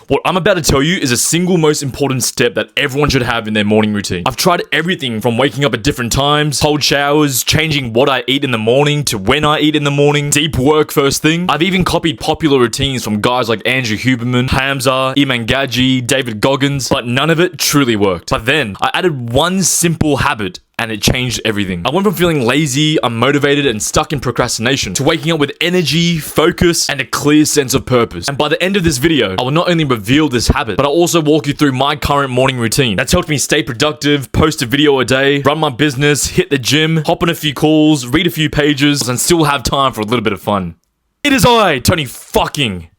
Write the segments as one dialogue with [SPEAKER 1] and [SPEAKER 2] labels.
[SPEAKER 1] What I'm about to tell you is a single most important step that everyone should have in their morning routine. I've tried everything from waking up at different times, cold showers, changing what I eat in the morning to when I eat in the morning, deep work first thing. I've even copied popular routines from guys like Andrew Huberman, Hamza, Iman Gadji, David Goggins, but none of it truly worked. But then I added one simple habit and it changed everything. I went from feeling lazy, unmotivated, and stuck in procrastination to waking up with energy, focus, and a clear sense of purpose. And by the end of this video, I will not only reveal this habit, but I'll also walk you through my current morning routine that's helped me stay productive, post a video a day, run my business, hit the gym, hop on a few calls, read a few pages, and still have time for a little bit of fun. It is I, Tony fucking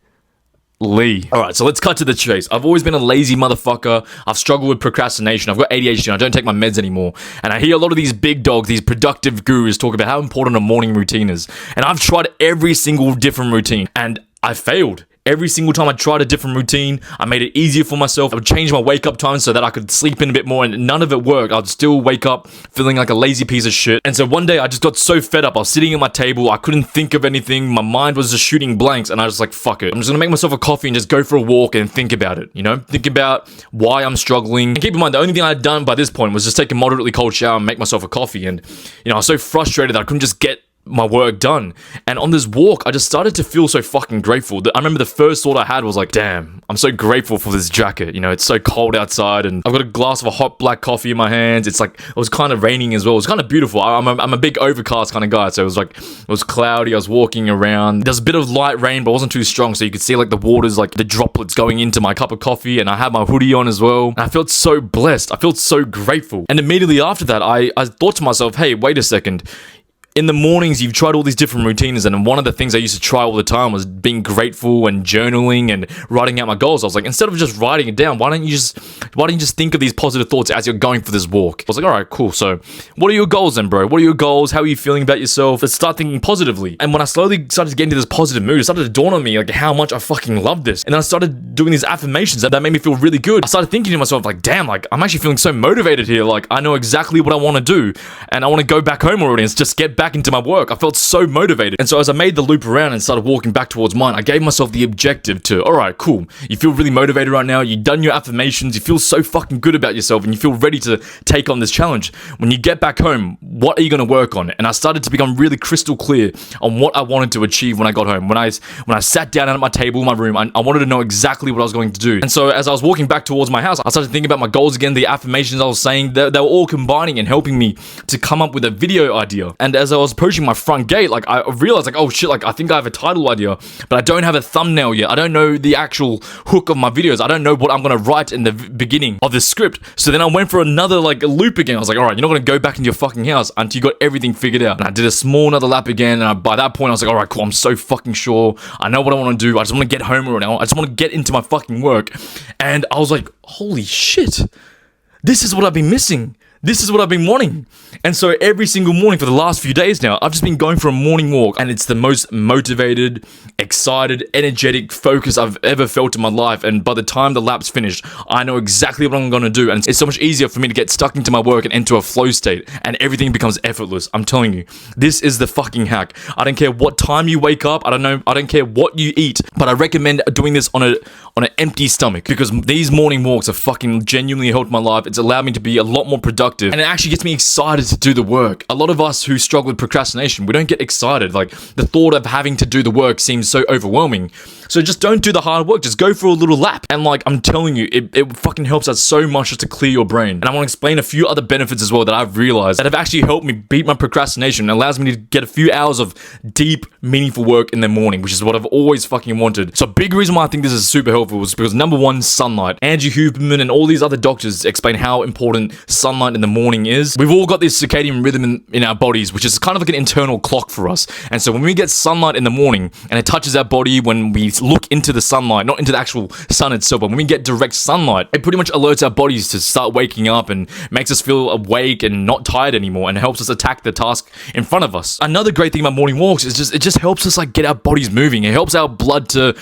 [SPEAKER 1] Lee. Alright, so let's cut to the chase. I've always been a lazy motherfucker. I've struggled with procrastination. I've got ADHD and I don't take my meds anymore. And I hear a lot of these big dogs, these productive gurus talk about how important a morning routine is. And I've tried every single different routine and I failed. Every single time I tried a different routine, I made it easier for myself. I would change my wake up time so that I could sleep in a bit more, and none of it worked. I'd still wake up feeling like a lazy piece of shit. And so one day I just got so fed up. I was sitting at my table. I couldn't think of anything. My mind was just shooting blanks, and I was like, fuck it. I'm just gonna make myself a coffee and just go for a walk and think about it, you know? Think about why I'm struggling. And keep in mind, the only thing I had done by this point was just take a moderately cold shower and make myself a coffee. And, you know, I was so frustrated that I couldn't just get my work done. And on this walk, I just started to feel so fucking grateful. I remember the first thought I had was like, damn, I'm so grateful for this jacket. You know, it's so cold outside and I've got a glass of a hot black coffee in my hands. It's like, it was kind of raining as well. It was kind of beautiful. I'm a big overcast kind of guy. So it was like, it was cloudy. I was walking around. There's a bit of light rain, but it wasn't too strong. So you could see like the waters, like the droplets going into my cup of coffee. And I had my hoodie on as well. And I felt so blessed. I felt so grateful. And immediately after that, I thought to myself, hey, wait a second. In the mornings, you've tried all these different routines, and one of the things I used to try all the time was being grateful and journaling and writing out my goals. I was like, instead of just writing it down, why don't you just think of these positive thoughts as you're going for this walk? I was like, all right, cool. So what are your goals then, bro? What are your goals? How are you feeling about yourself? Let's start thinking positively. And when I slowly started to get into this positive mood, it started to dawn on me like how much I fucking love this. And then I started doing these affirmations that made me feel really good. I started thinking to myself like, damn, like I'm actually feeling so motivated here. Like I know exactly what I want to do, and I want to go back home already and just get back into my work. I felt so motivated. And so as I made the loop around and started walking back towards mine, I gave myself the objective to, all right, cool. You feel really motivated right now. You've done your affirmations. You feel so fucking good about yourself and you feel ready to take on this challenge. When you get back home, what are you going to work on? And I started to become really crystal clear on what I wanted to achieve when I got home. When I sat down at my table in my room, I wanted to know exactly what I was going to do. And so as I was walking back towards my house, I started thinking about my goals again, the affirmations I was saying, they were all combining and helping me to come up with a video idea. And as I was approaching my front gate, like I realized like, oh shit, like I think I have a title idea, but I don't have a thumbnail yet. I don't know the actual hook of my videos. I don't know what I'm going to write in the beginning of the script. So then I went for another like loop again. I was like, all right, you're not going to go back into your fucking house until you got everything figured out. And I did a small another lap again. And by that point I was like, all right, cool. I'm so fucking sure. I know what I want to do. I just want to get home right now. I just want to get into my fucking work. And I was like, holy shit, this is what I've been missing. This is what I've been wanting. And so every single morning for the last few days now, I've just been going for a morning walk, and it's the most motivated, excited, energetic focus I've ever felt in my life. And by the time the lap's finished, I know exactly what I'm going to do. And it's so much easier for me to get stuck into my work and into a flow state, and everything becomes effortless. I'm telling you, this is the fucking hack. I don't care what time you wake up. I don't care what you eat, but I recommend doing this on an empty stomach, because these morning walks have fucking genuinely helped my life. It's allowed me to be a lot more productive, and it actually gets me excited to do the work. A lot of us who struggle with procrastination, we don't get excited. Like the thought of having to do the work seems so overwhelming. So just don't do the hard work. Just go for a little lap. And like, I'm telling you, it fucking helps out so much just to clear your brain. And I want to explain a few other benefits as well that I've realized that have actually helped me beat my procrastination and allows me to get a few hours of deep, meaningful work in the morning, which is what I've always fucking wanted. So a big reason why I think this is super helpful is because number one, sunlight. Andrew Huberman and all these other doctors explain how important sunlight in the morning is. We've all got this circadian rhythm in our bodies, which is kind of like an internal clock for us. And so when we get sunlight in the morning and it touches our body, when we look into the sunlight, not into the actual sun itself, but when we get direct sunlight, it pretty much alerts our bodies to start waking up and makes us feel awake and not tired anymore, and helps us attack the task in front of us. Another great thing about morning walks is it just helps us like get our bodies moving. It helps our blood to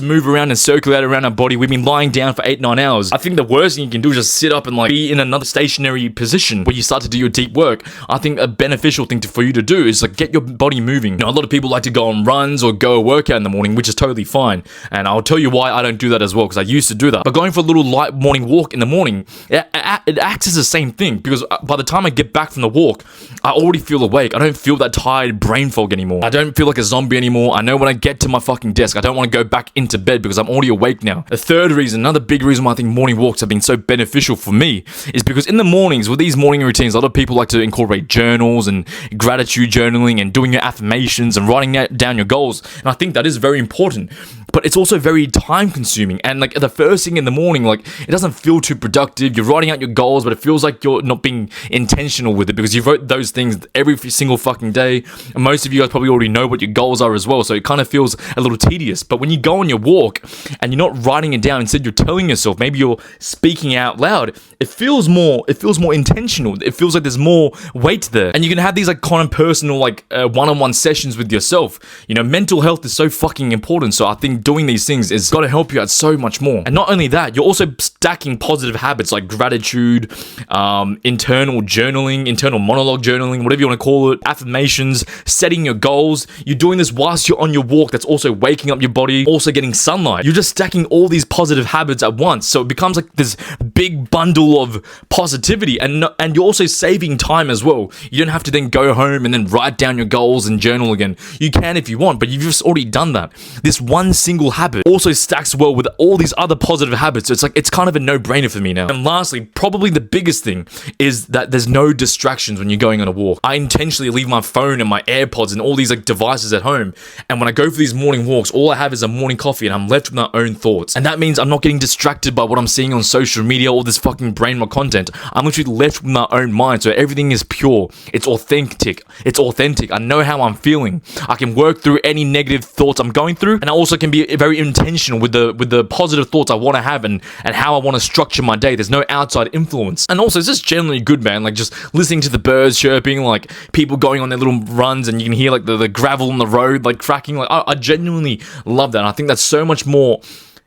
[SPEAKER 1] move around and circulate around our body. We've been lying down for 8-9 hours. I think the worst thing you can do is just sit up and like be in another stationary position where you start to do your deep work. I think a beneficial thing for you to do is like get your body moving. You know, a lot of people like to go on runs or go a workout in the morning, which is totally fine. fine. And I'll tell you why I don't do that as well, because I used to do that. But going for a little light morning walk in the morning, it acts as the same thing, because by the time I get back from the walk, I already feel awake. I don't feel that tired brain fog anymore. I don't feel like a zombie anymore. I know when I get to my fucking desk, I don't want to go back into bed because I'm already awake now. The third reason, another big reason why I think morning walks have been so beneficial for me, is because in the mornings, with these morning routines, a lot of people like to incorporate journals and gratitude journaling and doing your affirmations and writing down your goals. And I think that is very important. But it's also very time consuming, and like the first thing in the morning, like it doesn't feel too productive. You're writing out your goals, but it feels like you're not being intentional with it, because you wrote those things every single fucking day. And most of you guys probably already know what your goals are as well, so it kind of feels a little tedious. But when you go on your walk and you're not writing it down, instead you're telling yourself, maybe you're speaking out loud, it feels more intentional. It feels like there's more weight there, and you can have these like kind of personal like one-on-one sessions with yourself. You know, mental health is so fucking important, so I think doing these things is got to help you out so much more. And not only that, you're also stacking positive habits like gratitude, internal journaling, internal monologue journaling, whatever you want to call it, affirmations, setting your goals. You're doing this whilst you're on your walk. That's also waking up your body, also getting sunlight. You're just stacking all these positive habits at once, so it becomes like this big bundle of positivity. And you're also saving time as well. You don't have to then go home and then write down your goals and journal again. You can if you want, but you've just already done that. This one single habit also stacks well with all these other positive habits, so it's kind of a no-brainer for me now. And lastly, probably the biggest thing is that there's no distractions when you're going on a walk. I intentionally leave my phone and my AirPods and all these like devices at home, and when I go for these morning walks, all I have is a morning coffee, and I'm left with my own thoughts. And that means I'm not getting distracted by what I'm seeing on social media, all this fucking brain rot content. I'm literally left with my own mind, so everything is pure. It's authentic. I know how I'm feeling. I can work through any negative thoughts I'm going through, and I also can be very intentional with the positive thoughts I want to have and how I want to structure my day. There's no outside influence. And also, it's just generally good, man. Like just listening to the birds chirping, like people going on their little runs, and you can hear like the gravel on the road like cracking. Like I genuinely love that. And I think that's so much more.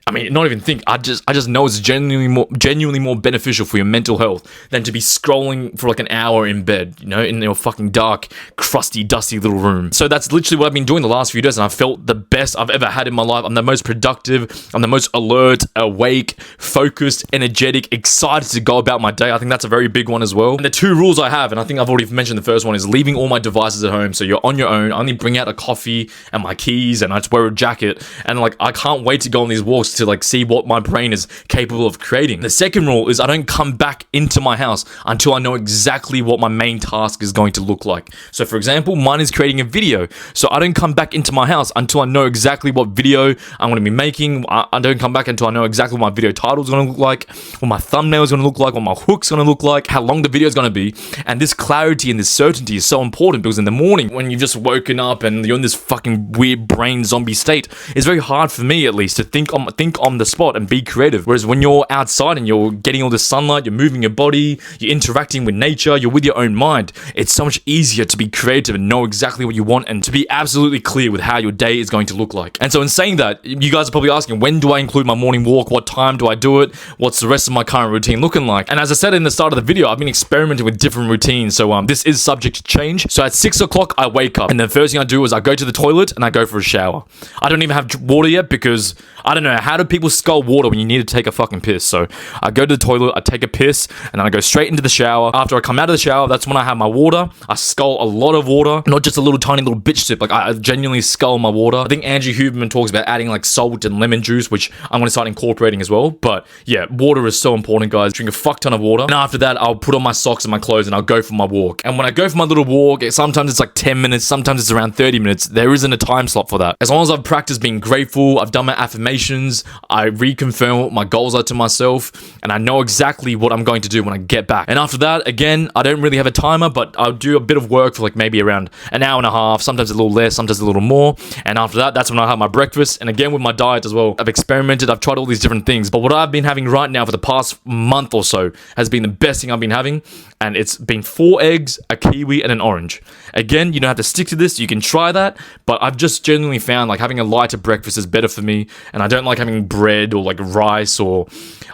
[SPEAKER 1] I mean, not even think. I just know it's genuinely more beneficial for your mental health than to be scrolling for like an hour in bed, you know, in your fucking dark, crusty, dusty little room. So that's literally what I've been doing the last few days, and I've felt the best I've ever had in my life. I'm the most productive. I'm the most alert, awake, focused, energetic, excited to go about my day. I think that's a very big one as well. And the two rules I have, and I think I've already mentioned the first one, is leaving all my devices at home. So you're on your own. I only bring out a coffee and my keys, and I just wear a jacket. And like, I can't wait to go on these walks to like see what my brain is capable of creating. The second rule is I don't come back into my house until I know exactly what my main task is going to look like. So for example, mine is creating a video. So I don't come back into my house until I know exactly what video I'm going to be making. I don't come back until I know exactly what my video title is going to look like, what my thumbnail is going to look like, what my hook's going to look like, how long the video is going to be. And this clarity and this certainty is so important, because in the morning when you've just woken up and you're in this fucking weird brain zombie state, it's very hard for me at least to think on the spot and be creative. Whereas when you're outside and you're getting all the sunlight, you're moving your body, you're interacting with nature, you're with your own mind, it's so much easier to be creative and know exactly what you want and to be absolutely clear with how your day is going to look like. And so in saying that, you guys are probably asking, when do I include my morning walk? What time do I do it? What's the rest of my current routine looking like? And as I said in the start of the video, I've been experimenting with different routines, so this is subject to change. So at 6 o'clock I wake up, and the first thing I do is I go to the toilet and I go for a shower. I don't even have water yet, because I don't know, how do people skull water when you need to take a fucking piss? So I go to the toilet, I take a piss, and then I go straight into the shower. After I come out of the shower, that's when I have my water. I scull a lot of water, not just a little tiny little bitch sip. Like I genuinely scull my water. I think Andrew Huberman talks about adding like salt and lemon juice, which I'm going to start incorporating as well. But yeah, water is so important, guys. Drink a fuck ton of water. And after that, I'll put on my socks and my clothes and I'll go for my walk. And when I go for my little walk, sometimes it's like 10 minutes, sometimes it's around 30 minutes. There isn't a time slot for that. As long as I've practiced being grateful, I've done my affirmations, I reconfirm what my goals are to myself, and I know exactly what I'm going to do when I get back. And after that, again, I don't really have a timer, but I'll do a bit of work for like maybe around an hour and a half, sometimes a little less, sometimes a little more. And after that, that's when I have my breakfast. And again, with my diet as well, I've experimented, I've tried all these different things, but what I've been having right now for the past month or so has been the best thing I've been having. and it's been 4 eggs, a kiwi, and an orange. Again, you don't have to stick to this. You can try that, but I've just genuinely found like having a lighter breakfast is better for me, and I don't like having bread or like rice or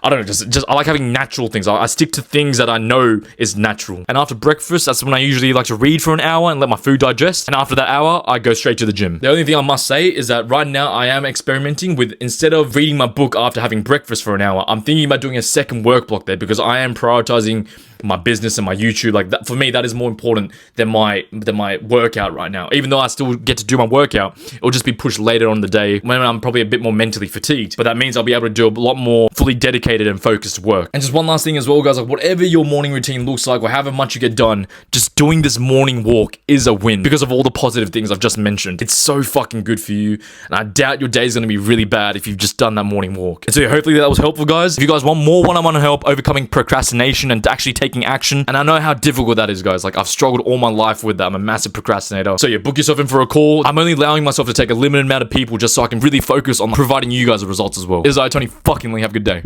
[SPEAKER 1] I don't know. Just I like having natural things. I stick to things that I know is natural. And after breakfast, that's when I usually like to read for an hour and let my food digest. And after that hour, I go straight to the gym. The only thing I must say is that right now I am experimenting with, instead of reading my book after having breakfast for an hour, I'm thinking about doing a second work block there, because I am prioritizing my business and my YouTube. Like that, for me, that is more important than my workout right now. Even though I still get to do my workout, it'll just be pushed later on in the day when I'm probably a bit more mentally fatigued. But that means I'll be able to do a lot more fully dedicated and focused work. And just one last thing as well, guys, like whatever your morning routine looks like or however much you get done, just doing this morning walk is a win because of all the positive things I've just mentioned. It's so fucking good for you, and I doubt your day is going to be really bad if you've just done that morning walk. And so hopefully that was helpful, guys. If you guys want more one-on-one help overcoming procrastination and actually taking action, and I know how difficult that is, guys. Like I've struggled all my life with that. I'm a massive procrastinator. So yeah, book yourself in for a call. I'm only allowing myself to take a limited amount of people just so I can really focus on providing you guys the results as well. This is Tony fucking Lee. Have a good day.